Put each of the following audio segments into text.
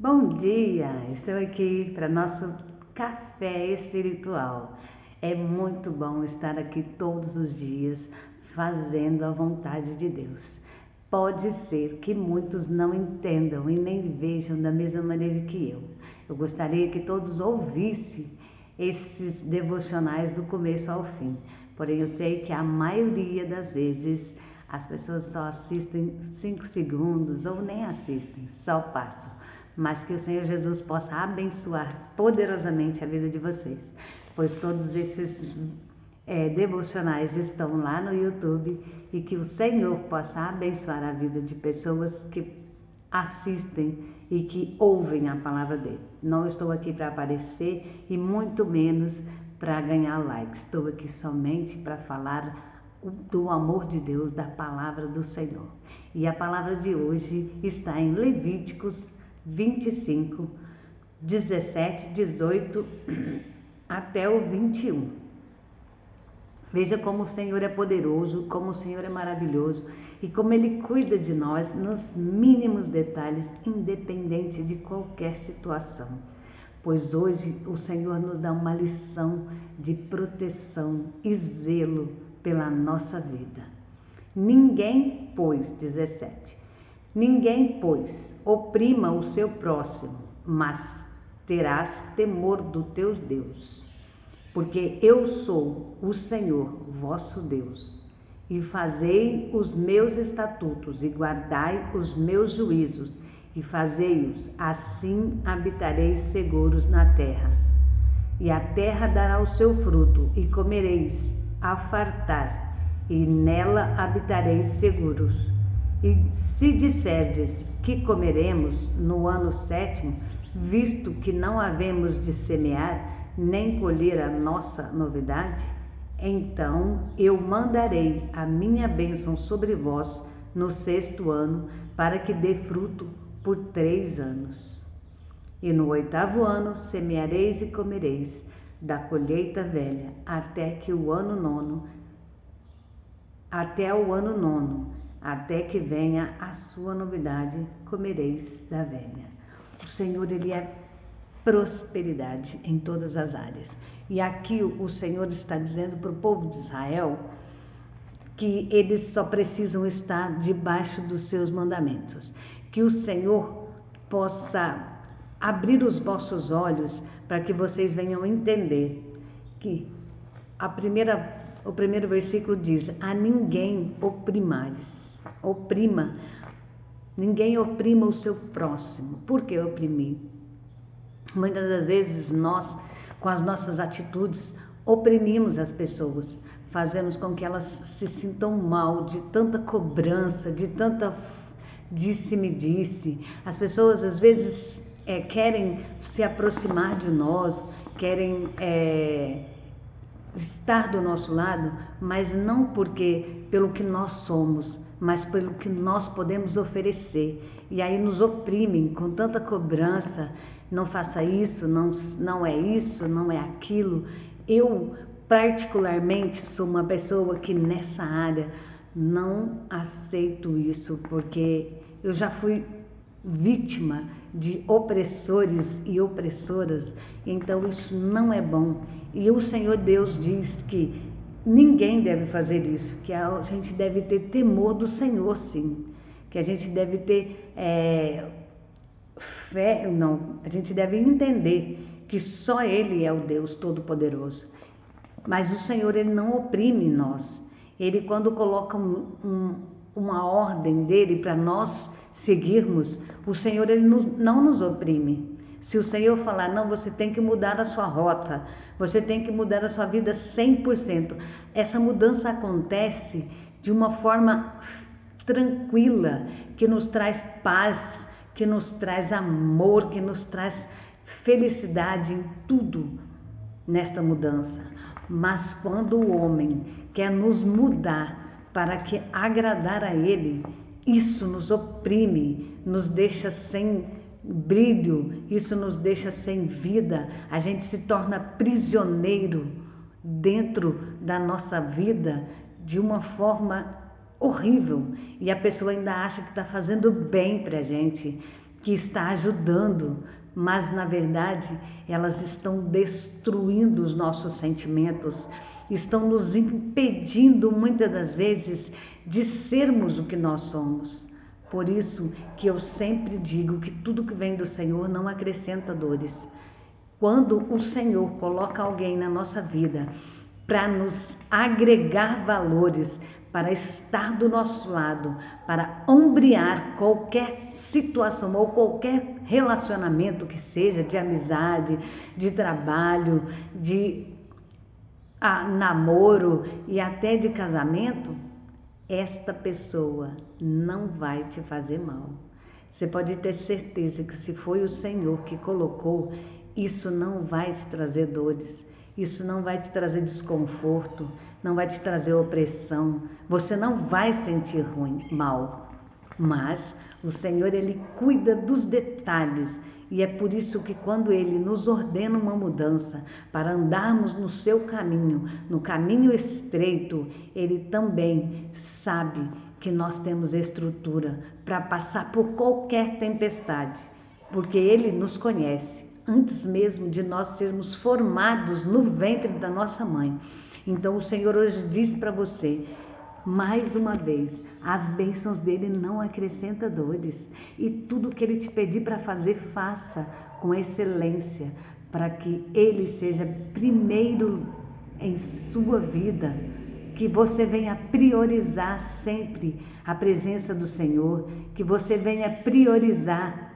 Bom dia! Estou aqui para nosso café espiritual. É muito bom estar aqui todos os dias fazendo a vontade de Deus. Pode ser que muitos não entendam e nem vejam da mesma maneira que eu. Eu gostaria que todos ouvissem esses devocionais do começo ao fim. Porém, eu sei que a maioria das vezes as pessoas só assistem 5 segundos ou nem assistem, só passam. Mas que o Senhor Jesus possa abençoar poderosamente a vida de vocês, pois todos esses devocionais estão lá no YouTube e que o Senhor possa abençoar a vida de pessoas que assistem e que ouvem a palavra dele. Não estou aqui para aparecer e muito menos para ganhar likes. Estou aqui somente para falar do amor de Deus, da palavra do Senhor. E a palavra de hoje está em Levíticos 25, 17, 18 até o 21. Veja como o Senhor é poderoso, como o Senhor é maravilhoso e como Ele cuida de nós nos mínimos detalhes, independente de qualquer situação. Pois hoje o Senhor nos dá uma lição de proteção e zelo pela nossa vida. Ninguém, pois, 17, ninguém, pois, oprima o seu próximo, mas terás temor do teu Deus. Porque eu sou o Senhor, vosso Deus, e fazei os meus estatutos e guardai os meus juízos e fazei-os, assim habitareis seguros na terra. E a terra dará o seu fruto e comereis a fartar, e nela habitareis seguros. E se disserdes que comeremos no ano 7º, visto que não havemos de semear, nem colher a nossa novidade, então eu mandarei a minha bênção sobre vós no 6º ano, para que dê fruto por 3 anos. E no 8º ano semeareis e comereis da colheita velha, até o ano nono, até que venha a sua novidade, comereis da velha. O Senhor, Ele é prosperidade em todas as áreas. E aqui o Senhor está dizendo para o povo de Israel que eles só precisam estar debaixo dos seus mandamentos. Que o Senhor possa abrir os vossos olhos para que vocês venham entender que o primeiro versículo diz: a ninguém oprima, ninguém oprima o seu próximo. Por que oprimir? Muitas das vezes nós, com as nossas atitudes, oprimimos as pessoas, fazemos com que elas se sintam mal de tanta cobrança, de tanta disse-me-disse. As pessoas às vezes querem se aproximar de nós, querem estar do nosso lado, mas não pelo que nós somos, mas pelo que nós podemos oferecer. E aí nos oprimem com tanta cobrança: não faça isso, não é isso, não é aquilo. Eu particularmente sou uma pessoa que nessa área não aceito isso, porque eu já fui vítima de opressores e opressoras, então isso não é bom. E o Senhor Deus diz que ninguém deve fazer isso, que a gente deve ter temor do Senhor, sim, que a gente deve ter fé, não, a gente deve entender que só Ele é o Deus Todo-Poderoso. Mas o Senhor, Ele não oprime nós. Ele, quando coloca uma ordem dele para nós seguirmos, o Senhor, Ele não nos oprime. Se o Senhor falar: não, você tem que mudar a sua rota, você tem que mudar a sua vida 100%, essa mudança acontece de uma forma tranquila, que nos traz paz, que nos traz amor, que nos traz felicidade em tudo nesta mudança. Mas quando o homem quer nos mudar para que agradar a Ele, isso nos oprime, nos deixa sem brilho, isso nos deixa sem vida. A gente se torna prisioneiro dentro da nossa vida de uma forma horrível, e a pessoa ainda acha que está fazendo bem para a gente, que está ajudando, mas na verdade elas estão destruindo os nossos sentimentos, estão nos impedindo muitas das vezes de sermos o que nós somos. Por isso que eu sempre digo que tudo que vem do Senhor não acrescenta dores. Quando o Senhor coloca alguém na nossa vida para nos agregar valores, para estar do nosso lado, para ombrear qualquer situação ou qualquer relacionamento que seja de amizade, de trabalho, de namoro e até de casamento, esta pessoa não vai te fazer mal. Você pode ter certeza que se foi o Senhor que colocou, isso não vai te trazer dores, isso não vai te trazer desconforto, não vai te trazer opressão, você não vai sentir mal. Mas o Senhor, Ele cuida dos detalhes, e é por isso que quando Ele nos ordena uma mudança para andarmos no seu caminho, no caminho estreito, Ele também sabe que nós temos estrutura para passar por qualquer tempestade, porque Ele nos conhece antes mesmo de nós sermos formados no ventre da nossa mãe. Então o Senhor hoje diz para você, mais uma vez, as bênçãos dele não acrescentam dores, e tudo que ele te pedir para fazer, faça com excelência, para que ele seja primeiro em sua vida, que você venha priorizar sempre a presença do Senhor, que você venha priorizar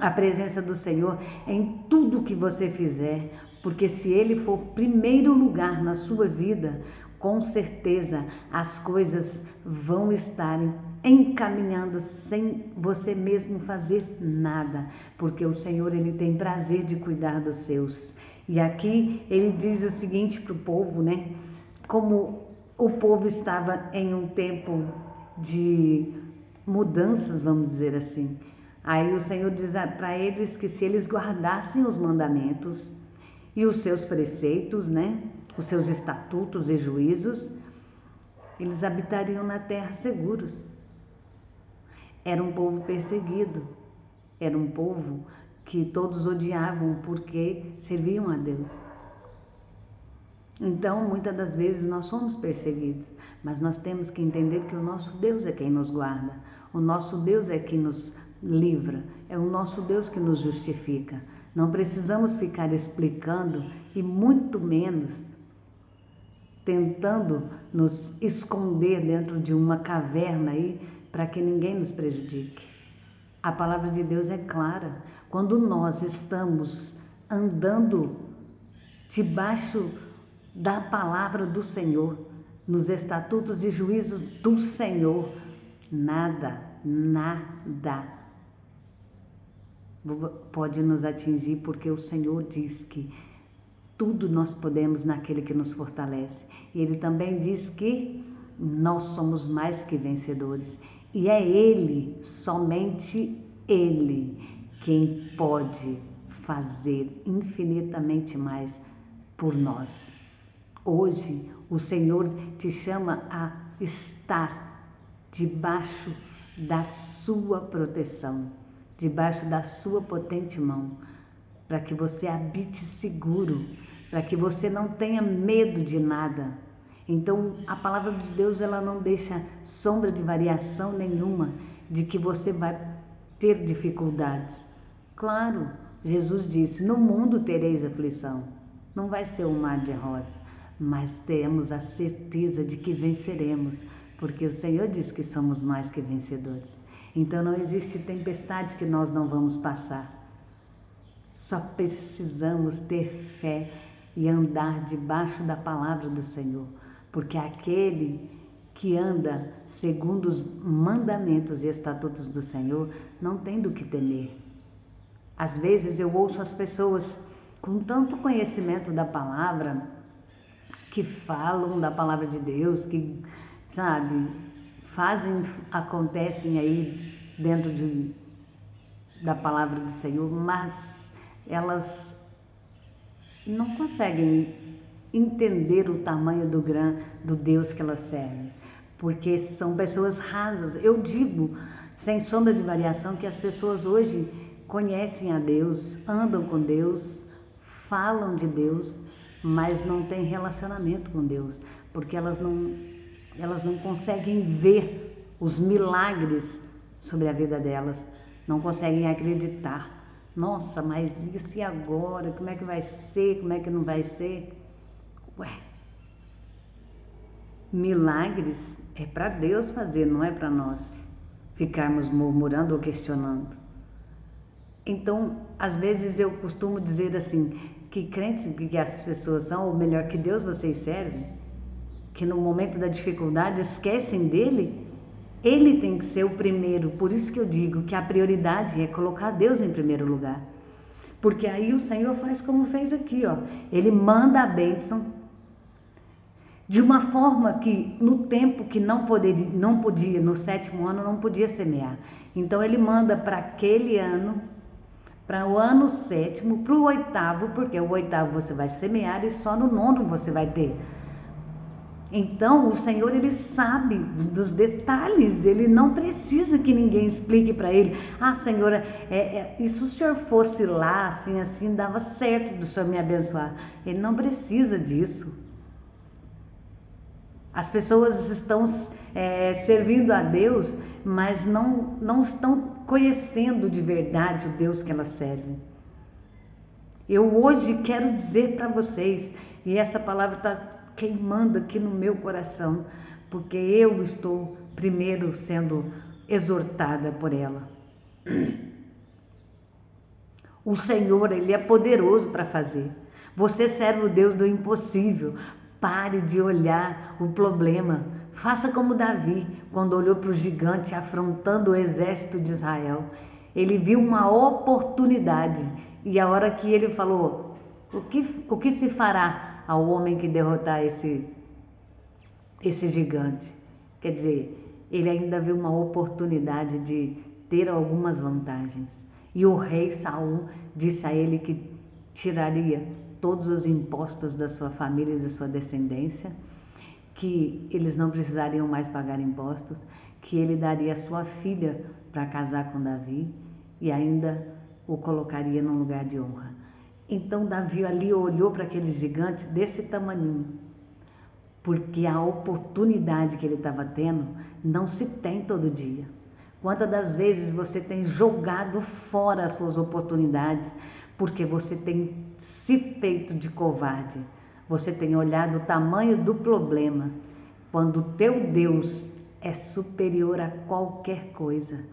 a presença do Senhor em tudo que você fizer, porque se Ele for primeiro lugar na sua vida, com certeza as coisas vão estar encaminhando sem você mesmo fazer nada, porque o Senhor, Ele tem prazer de cuidar dos seus. E aqui Ele diz o seguinte para o povo, né? Como o povo estava em um tempo de mudanças, vamos dizer assim. Aí o Senhor diz para eles que se eles guardassem os mandamentos e os seus preceitos, né, os seus estatutos e juízos, eles habitariam na terra seguros. Era um povo perseguido, era um povo que todos odiavam porque serviam a Deus. Então, muitas das vezes nós somos perseguidos, mas nós temos que entender que o nosso Deus é quem nos guarda, o nosso Deus é quem nos livra, é o nosso Deus que nos justifica. Não precisamos ficar explicando e muito menos tentando nos esconder dentro de uma caverna aí para que ninguém nos prejudique. A palavra de Deus é clara. Quando nós estamos andando debaixo da palavra do Senhor, nos estatutos e juízos do Senhor, nada pode nos atingir, porque o Senhor diz que tudo nós podemos naquele que nos fortalece. E Ele também diz que nós somos mais que vencedores. E é Ele, somente Ele, quem pode fazer infinitamente mais por nós. Hoje, o Senhor te chama a estar debaixo da sua proteção, debaixo da sua potente mão, para que você habite seguro, para que você não tenha medo de nada. Então, a palavra de Deus, ela não deixa sombra de variação nenhuma de que você vai ter dificuldades. Claro, Jesus disse, no mundo tereis aflição, não vai ser um mar de rosa, mas temos a certeza de que venceremos, porque o Senhor diz que somos mais que vencedores. Então não existe tempestade que nós não vamos passar. Só precisamos ter fé e andar debaixo da palavra do Senhor, porque aquele que anda segundo os mandamentos e estatutos do Senhor não tem do que temer. Às vezes eu ouço as pessoas com tanto conhecimento da palavra, que falam da palavra de Deus, que, sabe, acontecem aí dentro da palavra do Senhor, mas elas não conseguem entender o tamanho do Deus que elas servem, porque são pessoas rasas. Eu digo sem sombra de variação, que as pessoas hoje conhecem a Deus, andam com Deus, falam de Deus, mas não têm relacionamento com Deus, porque elas não conseguem ver os milagres sobre a vida delas, não conseguem acreditar. Nossa, mas isso e agora? Como é que vai ser? Como é que não vai ser? Ué, milagres é para Deus fazer, não é para nós ficarmos murmurando ou questionando. Então, às vezes eu costumo dizer assim, que crentes que as pessoas são, ou melhor, que Deus vocês servem, que no momento da dificuldade esquecem dele, ele tem que ser o primeiro. Por isso que eu digo que a prioridade é colocar Deus em primeiro lugar. Porque aí o Senhor faz como fez aqui, ó. Ele manda a bênção de uma forma que no tempo que não podia, no 7º ano não podia semear. Então ele manda para aquele ano, para o ano 7º, para o 8º, porque o 8º você vai semear e só no 9º você vai ter. Então o Senhor, ele sabe dos detalhes, ele não precisa que ninguém explique para ele. Ah, Senhor, e se o Senhor fosse lá, assim, dava certo do Senhor me abençoar. Ele não precisa disso. As pessoas estão servindo a Deus, mas não estão conhecendo de verdade o Deus que elas servem. Eu hoje quero dizer para vocês, e essa palavra está queimando aqui no meu coração, porque eu estou primeiro sendo exortada por ela. O Senhor, ele é poderoso para fazer. Você serve o Deus do impossível. Pare de olhar o problema. Faça como Davi, quando olhou para o gigante afrontando o exército de Israel. Ele viu uma oportunidade, e a hora que ele falou, o que se fará ao homem que derrotar esse gigante? Quer dizer, ele ainda viu uma oportunidade de ter algumas vantagens. E o rei Saul disse a ele que tiraria todos os impostos da sua família e da sua descendência, que eles não precisariam mais pagar impostos, que ele daria a sua filha para casar com Davi e ainda o colocaria num lugar de honra. Então Davi ali olhou para aquele gigante desse tamaninho, porque a oportunidade que ele estava tendo não se tem todo dia. Quantas das vezes você tem jogado fora as suas oportunidades porque você tem se feito de covarde? Você tem olhado o tamanho do problema, quando o teu Deus é superior a qualquer coisa.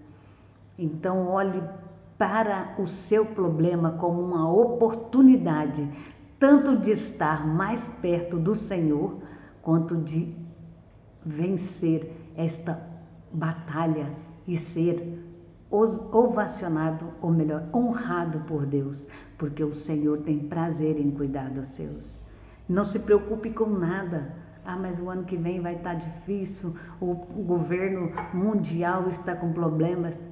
Então olhe para o seu problema como uma oportunidade, tanto de estar mais perto do Senhor, quanto de vencer esta batalha e ser ovacionado, ou melhor, honrado por Deus, porque o Senhor tem prazer em cuidar dos seus. Não se preocupe com nada. Ah, mas o ano que vem vai estar difícil, o governo mundial está com problemas.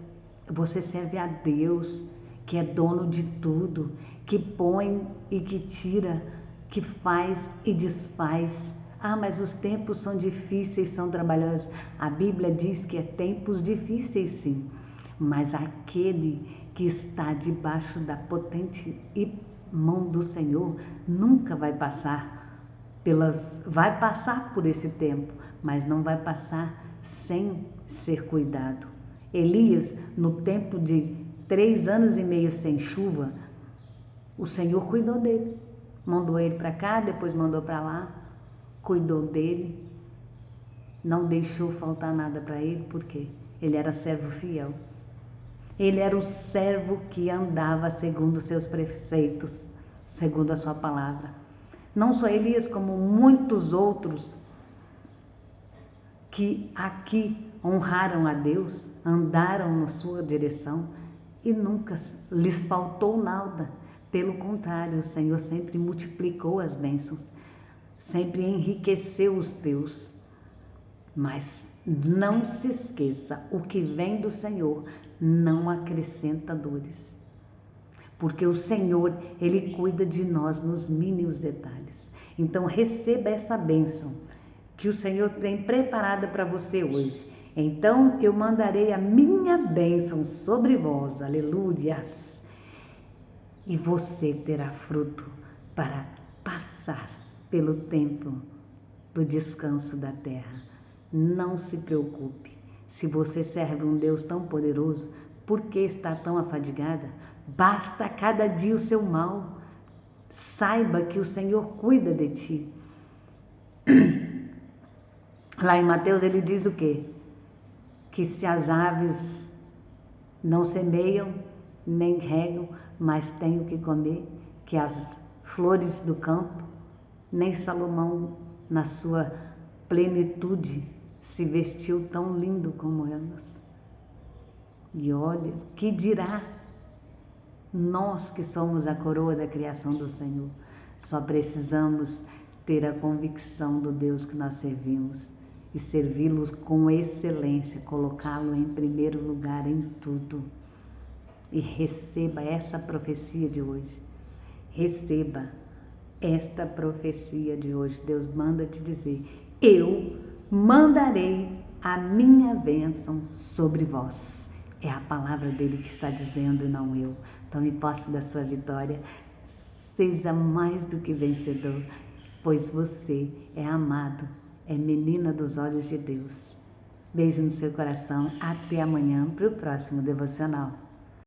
Você serve a Deus, que é dono de tudo, que põe e que tira, que faz e desfaz. Ah, mas os tempos são difíceis, são trabalhosos. A Bíblia diz que é tempos difíceis, sim. Mas aquele que está debaixo da potente mão do Senhor nunca vai passar vai passar por esse tempo, mas não vai passar sem ser cuidado. Elias, no tempo de 3 anos e meio sem chuva, o Senhor cuidou dele. Mandou ele para cá, depois mandou para lá, cuidou dele, não deixou faltar nada para ele, porque ele era servo fiel. Ele era o servo que andava segundo os seus preceitos, segundo a sua palavra. Não só Elias, como muitos outros que aqui honraram a Deus, andaram na sua direção e nunca lhes faltou nada. Pelo contrário, o Senhor sempre multiplicou as bênçãos, sempre enriqueceu os teus. Mas não se esqueça, o que vem do Senhor não acrescenta dores. Porque o Senhor, Ele cuida de nós nos mínimos detalhes. Então receba essa bênção que o Senhor tem preparada para você hoje. Então eu mandarei a minha bênção sobre vós, aleluias, e você terá fruto para passar pelo tempo do descanso da terra. Não se preocupe, se você serve um Deus tão poderoso, por que está tão afadigada? Basta cada dia o seu mal. Saiba que o Senhor cuida de ti. Lá em Mateus ele diz o quê? Que se as aves não semeiam, nem regam, mas têm o que comer, que as flores do campo, nem Salomão, na sua plenitude, se vestiu tão lindo como elas. E olha, que dirá nós que somos a coroa da criação do Senhor? Só precisamos ter a convicção do Deus que nós servimos e servi-lo com excelência, colocá-lo em primeiro lugar em tudo. E receba essa profecia de hoje. Receba esta profecia de hoje. Deus manda te dizer: eu mandarei a minha bênção sobre vós. É a palavra dele que está dizendo e não eu. Tome posse da sua vitória. Seja mais do que vencedor, pois você é amado, é menina dos olhos de Deus. Beijo no seu coração. Até amanhã para o próximo devocional.